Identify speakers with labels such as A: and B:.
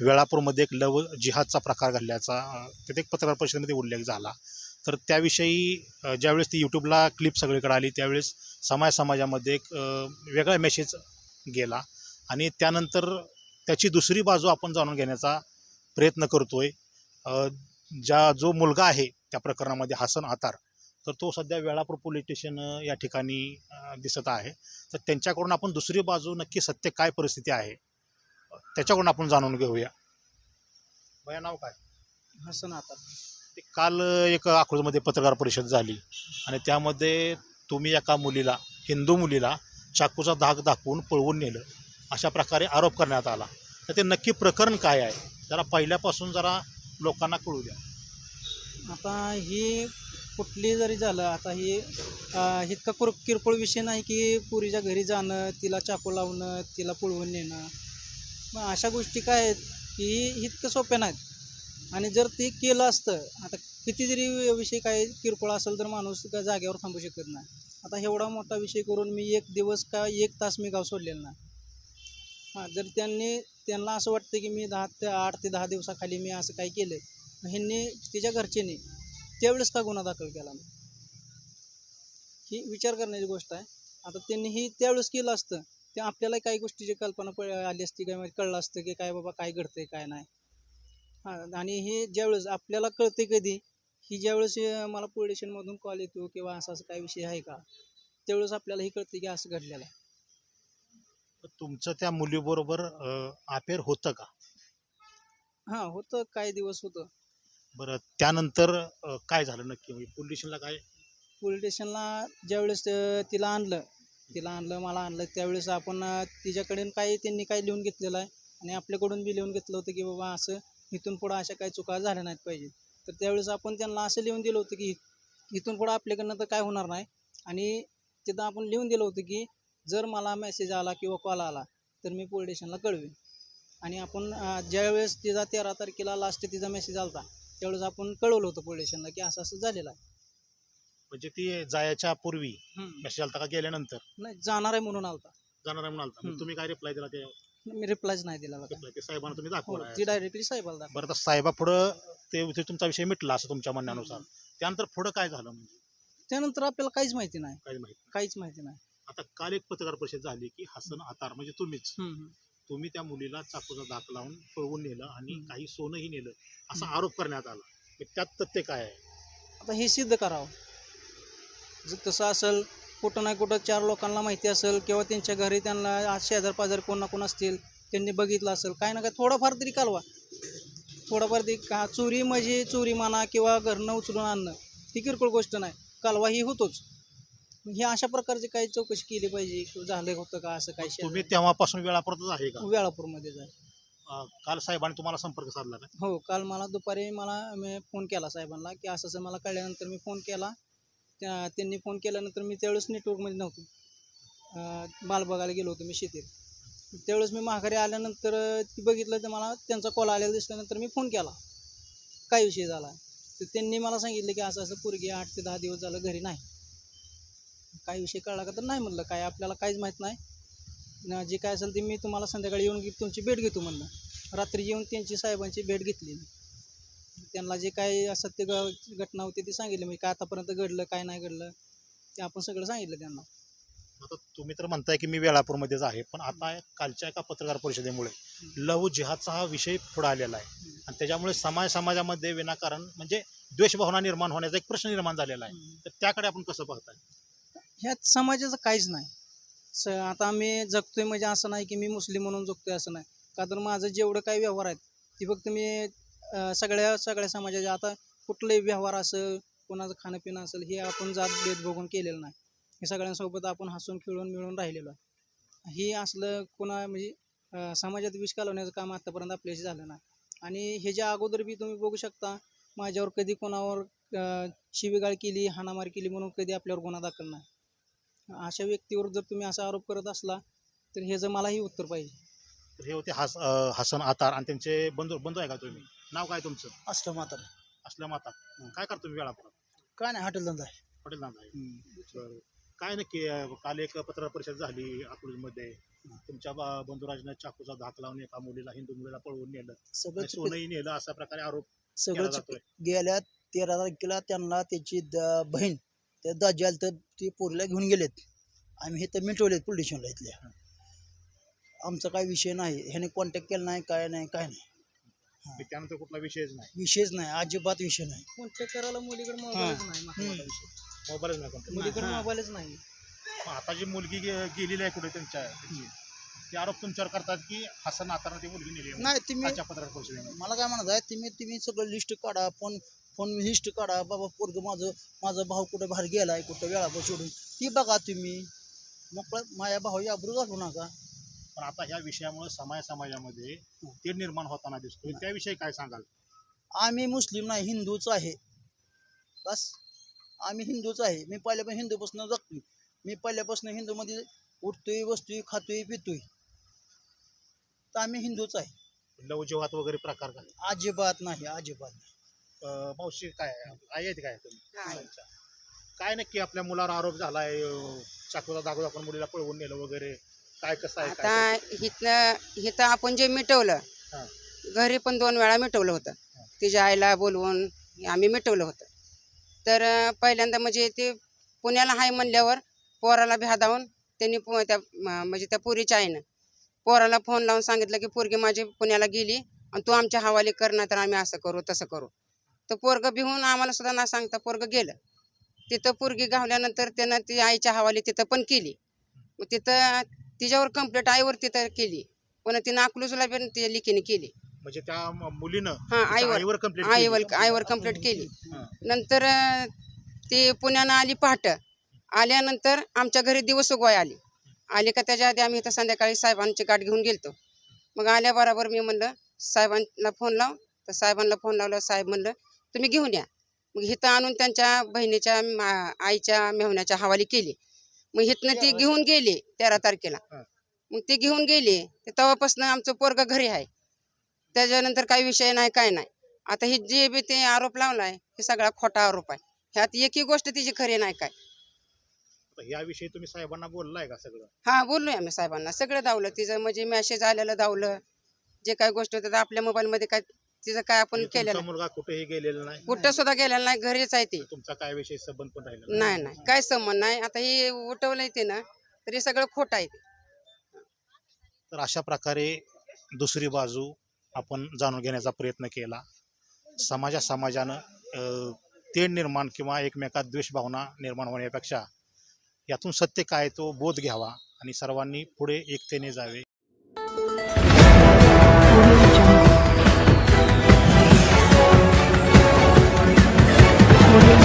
A: वेळापूरमध्ये एक लव जिहादचा प्रकार घडल्याचा तिथे एक पत्रकार परिषदेमध्ये उल्लेख झाला. तर त्याविषयी ज्यावेळेस ती यूट्यूबला क्लिप सगळीकडे आली त्यावेळेस समाजामध्ये एक वेगळा मेसेज गेला आणि त्यानंतर त्याची दुसरी बाजू आपण जाणून घेण्याचा प्रयत्न करतोय. जो मुलगा आहे त्या प्रकरणामध्ये हसन आतार, तर तो सध्या वेळापूर पोलीस स्टेशन या ठिकाणी दिसत आहे. तर त्यांच्याकडून आपण दुसरी बाजू नक्की सत्य काय परिस्थिती आहे त्याच्याकडून आपण जाणून घेऊया. भया नाव काय?
B: हसन आतार.
A: ते काल एक अकलूजमध्ये पत्रकार परिषद झाली आणि त्यामध्ये तुम्ही एका मुलीला, हिंदू मुलीला चाकूचा धाक दाखवून पळवून नेलं अशा प्रकारे आरोप करण्यात आला. तर ते नक्की प्रकरण काय आहे जरा पहिल्यापासून जरा लोकांना कळू द्या.
B: आता ही कुठली जरी झालं, आता ही इतका किरकोळ विषय नाही की पुरीच्या घरी जाणं, तिला चाकू लावणं, तिला पळवून नेणं. मग अशा गोष्टी काय आहेत की इतकं सोप्या नाहीत. आणि जर ते केलं असतं, आता किती जरी विषय काय किरकोळ असेल तर माणूस त्या जागेवर थांबू शकत नाही. आता एवढा मोठा विषय करून मी एक दिवस का एक तास मी गाव सोडलेलं नाही. हां, जर त्यांना असं वाटतं की मी 8 ते 10 दिवसाखाली मी असं काय केलं, ह्यांनी तिच्या घरच्यांनी त्यावेळेस का गुन्हा दाखल केला नाही, ही विचार करण्याची गोष्ट आहे. आता त्यांनीही त्यावेळेस केलं असतं ते आपल्याला काही गोष्टीची कल्पना आली असती, काय म्हणजे कळलं असतं की काय बाबा काय घडतंय काय नाही. हां, आणि हे ज्यावेळेस आपल्याला कळते कधी, ही ज्यावेळेस मला पोलीस स्टेशनमधून कॉल येतो किंवा असं असं काही विषय आहे का, त्यावेळेस आपल्याला हे कळते की असं घडलेलं आहे.
A: तुमचं त्या मुलीबरोबर अफेअर होतं का?
B: हां, होतं काही दिवस होतं.
A: बरं त्यानंतर काय झालं नक्की, म्हणजे पोलीस स्टेशनला काय?
B: पोलीस स्टेशनला ज्यावेळेस तिला आणलं मला आणलं त्यावेळेस आपण तिच्याकडून काही त्यांनी काय लिहून घेतलेलं आहे आणि आपल्याकडून बी लिहून घेतलं होतं की बाबा असं इथून पुढं अशा काही चुका झाल्या नाहीत पाहिजे. तर त्यावेळेस आपण त्यांना असं लिहून दिलं होतं की इथून पुढं आपल्याकडनं तर काय होणार नाही. आणि तिथं आपण लिहून दिलं होतं की जर मला मेसेज आला किंवा कॉल आला तर मी पोलीस स्टेशनला कळवेन. आणि आपण ज्यावेळेस तिचा 13 तारखेला लास्ट तिचा मेसेज आला होता त्यावेळेस आपण कळवलं होतं पोलीस स्टेशनला की असं असं झालेलं आहे.
A: म्हणजे ती जायच्या पूर्वी
B: हम्म.
A: मेसेज आलता का गेल्यानंतर?
B: नाही, जाणार आहे म्हणून आलता.
A: जाणार आहे म्हणून आलता. मग तुम्ही काय रिप्लाय दिला? ते
B: मी रिप्लायच नाही दिला बघा.
A: रिप्लाय ते साहेबांना तुम्ही
B: हो,
A: दाखवला
B: ती
A: आहे.
B: डायरेक्टली साहेबाला दाखवली.
A: बरं, तर साहेबापुढं ते तुमचा विषय मिटला असं तुमच्या म्हणण्यानुसार. त्यानंतर पुढं काय झालं म्हणजे
B: त्यानंतर आपल्याला काहीच माहिती नाही.
A: काही माहिती नाही.
B: काहीच माहिती नाही.
A: आता काल एक पत्रकार परिषद झाली की हसन आतार म्हणजे तुम्हीच,
B: हम्म.
A: तुम्ही त्या मुलीला चाकूचा धाक लावून पळवून नेलं आणि काही सोनंही नेलं असा
B: हम्म.
A: आरोप करण्यात आला. मग त्यात तथ्य काय आहे?
B: आता हे सिद्ध करावं. जर तसं असेल, कुठं ना कुठं 4 लोकांना माहिती असेल किंवा त्यांच्या घरी त्यांना शेजार पाजार कोण ना कोण असतील, त्यांनी बघितलं असेल, काय ना काय थोडाफार तरी कालवा. थोडाफार तरी का चोरी म्हणजे चोरी म्हणा किंवा घरनं उचलून आणणं ही किरकोळ गोष्ट नाही. कालवा ही होतोच. हे अशा प्रकारची काही चौकशी केली पाहिजे किंवा झालं होतं का असं काही
A: तुम्ही
B: शेजार
A: तेव्हापासून वेळापुरतच आहे का?
B: वेळापूरमध्ये जाय.
A: काल साहेबांनी तुम्हाला संपर्क साधला का?
B: हो, काल मला दुपारी मी फोन केला साहेबांना की असं असं मला कळल्यानंतर मी फोन केला. त्यांनी फोन केल्यानंतर मी त्यावेळेस नेटवर्कमध्ये नव्हतो. माल बघायला गेलो होतो मी शेतीत. त्यावेळेस मी माघारी आल्यानंतर ती बघितलं तर मला त्यांचा कॉल आलेला दिसल्यानंतर मी फोन केला. काय विषय झाला? तर त्यांनी मला सांगितलं की असं असं पोरगी 8 ते 10 दिवस झालं घरी नाही. काय विषय कळला का? तर नाही म्हणलं, काय आपल्याला काहीच माहीत नाही. जे काय असेल ते मी तुम्हाला संध्याकाळी येऊन तुमची भेट घेतो म्हणलं. रात्री येऊन त्यांची साहेबांची भेट घेतली. त्यांना जे काही सत्य घटना होती ती सांगितली, म्हणजे काय आतापर्यंत घडलं काय नाही घडलं ते आपण सगळं सांगितलं त्यांना.
A: आता तुम्ही तर म्हणताय की मी वेळापूरमध्येच आहे, पण आता कालच्या एका पत्रकार परिषदेमुळे लव जिहादचा हा विषय पुढे आलेला आहे आणि त्याच्यामुळे समाजामध्ये विनाकारण म्हणजे द्वेषभावना निर्माण होण्याचा एक प्रश्न निर्माण झालेला आहे. तर त्याकडे आपण कसं पाहताय?
B: ह्यात समाजाचं काहीच नाही. आता मी जगतोय म्हणजे असं नाही की मी मुस्लिम म्हणून जगतोय असं नाही. का तर माझं जेवढं काही व्यवहार आहेत ते फक्त मी सगळ्या समाजाचे, आता कुठलंही व्यवहार असेल, कोणाचं खाणंपिणं असेल, हे आपण जात-भेद बघून केलेलं नाही. हे सगळ्यांसोबत आपण हसून खेळून मिळून राहिलेलो आहे. हे असलं म्हणजे समाजात विष घालवण्याचं काम आत्तापर्यंत आपल्याशी झालं नाही. आणि ह्याच्या अगोदर बी तुम्ही बघू शकता, माझ्यावर कधी कोणावर शिवीगाळ केली, हाणामारी केली म्हणून कधी आपल्यावर गुन्हा दाखल नाही. अशा व्यक्तीवर जर तुम्ही असा आरोप करत असला तर ह्याचं मलाही उत्तर पाहिजे.
A: तर हे होते हसन आतार आणि त्यांचे बंधू बंधू आहे का तुम्ही? नाव काय तुमचं?
B: असलं मात्र
A: असलं माता. काय करतो तुम्ही वेळापुरात?
B: काय नाही, हॉटेल धंदा आहे.
A: हॉटेल धंदा आहे. बरं. काय नक्की काल एक पत्रकार परिषद झाली अकलूजमध्ये तुमच्या बंधुराजनं चाकूचा धाक लावून एका मुलीला, हिंदू मुलीला पळवून नेलं,
B: सगळं
A: आणि सोनंही नेलं, अशा प्रकारे आरोप
B: सगळं
A: केला जातोय.
B: गेल्या 13 तारखेला त्यांना त्याची बहीण त्या दाजी आलं तर ती पोरीला घेऊन गेलेत. आम्ही हे तर मिटवलेत पोलीस स्टेशनला इथल्या. आमचा काही विषय नाही, ह्याने कॉन्टॅक्ट केला नाही, काय नाही, काय नाही.
A: त्यानंतर कुठला विषयच नाही,
B: विषयच नाही, अजिबात विषय नाही.
C: कॉन्टॅक्ट करायला मुलीकडे
B: मोबाईलच
C: नाही
A: मोबाईलच नाही contact.
C: मुलीकडे
B: हां.
C: मोबाईलच नाही.
A: मग आता जी मुलगी गेलेली आहे कुठे त्याची, ते आरोप तुमच्यावर करतात की हसन नाताना ती मुलगी नेली आहे
B: नाही तुम्ही
A: आजच्या पत्रकार परिषदेमध्ये.
B: मला काय म्हणत आहे, तुम्ही सगळं लिस्ट काढा, फोन लिस्ट काढा. बाबा पोरग माझा भाऊ कुठं बाहेर गेलाय, कुठं वेळाभर सोडून ती बघा तुम्ही. मग माझ्या भाऊ अब्रू घालू नका.
A: पण आता ह्या विषयामुळे समाजामध्ये तेढ निर्माण होताना दिसतोय, त्याविषयी काय सांगाल?
B: आम्ही मुस्लिम नाही, हिंदूच आहे. बस आम्ही हिंदूच आहे. मी पहिल्यापासून हिंदूपासून जगतोय. मी पहिल्यापासून हिंदूमध्ये उठतोय, बसतोय, खातोय, पितोय. तर आम्ही हिंदूच आहे.
A: लवजिवात वगैरे प्रकार काय?
B: अजिबात नाही, अजिबात नाही.
A: मावशी काय आई आहेत काय तुम्ही? अच्छा. काय नक्की आपल्या मुलावर आरोप झालाय, चाकूचा दाखवून आपण मुलीला पळवून नेलं वगैरे, काय कसं आहे काय?
D: आता इथं आपण जे मिटवलं,
A: हां.
D: घरी पण 2 वेळा मिटवलं होतं. तिच्या आईला बोलवून आम्ही मिटवलं होतं. तर पहिल्यांदा म्हणजे ते पुण्याला आहे म्हणल्यावर पोराला भेदावून त्यांनी म्हणजे त्या पोरीच्या आईनं पोराला फोन लावून सांगितलं की पोरगी माझी पुण्याला गेली आणि तू आमच्या हवाली कर, नाही तर आम्ही असं करू तसं करू. तर पोरगं भिवून आम्हाला सुद्धा ना सांगता पोरगं गेलं. तिथं पोरगी गावल्यानंतर त्यानं ती आईच्या हवाली तिथं पण केली. मग तिथं तिच्यावर कंप्लेंट आईवर तिथं केली, पण तिनं अकलूजला पण ती लिखीने केली.
A: म्हणजे त्या मुलीनं
D: हां,
A: आईवर कंप्लेंट
D: आईवर कंप्लेंट केली.
A: हां.
D: नंतर ती पुण्यानं आली पहाटं. आल्यानंतर आमच्या घरी दिवस उगवाय आली का त्याच्या आधी आम्ही इथं संध्याकाळी साहेबांची गाठ घेऊन गेलतो. मग आल्याबरोबर मी म्हणलं साहेबांना फोन लाव. तर साहेबांना फोन लावला. साहेब म्हणलं तुम्ही घेऊन या. मग इथं आणून त्यांच्या बहिणीच्या आईच्या मेहुण्याच्या हवाली केली. मग इथनं ती घेऊन गेली 13 तारखेला. मग ती घेऊन गेली ते तेव्हापासून आमचं पोरगं घरी आहे. त्याच्यानंतर काही विषय नाही, काय नाही. आता हे जे बी ते आरोप लावलाय हे सगळा खोटा आरोप आहे. ह्यात एकही गोष्ट तिची खरी नाही काय.
A: याविषयी तुम्ही साहेबांना बोललाय का सगळं?
D: हां, बोललोय आम्ही साहेबांना. सगळं दावलं तिचं, म्हणजे मेसेज आलेलं दावलं. जे काही गोष्ट होत्या आपल्या मोबाईलमध्ये काय तिचं काय आपण
A: म्हणजे
D: केलेलं
A: तुमचा मुलगा कुठेही गेलेला नाही,
D: कुठं सुद्धा गेलेलं नाही, घरीच आहे ती.
A: तुमचा काय विषय संबंध पण राहिला
D: नाही नाही काय संबंध नाही. आता हे उठवलंय ते ना, तरी सगळं खोटं आहे.
A: तर अशा प्रकारे दुसरी बाजू आपण जाणून घेण्याचा प्रयत्न केला. समाजानं तेढ निर्माण किंवा एकमेकात द्वेष भावना निर्माण होण्यापेक्षा यातून सत्य काय तो बोध घ्यावा आणि सर्वांनी पुढे एकतेने जावे.
E: Audio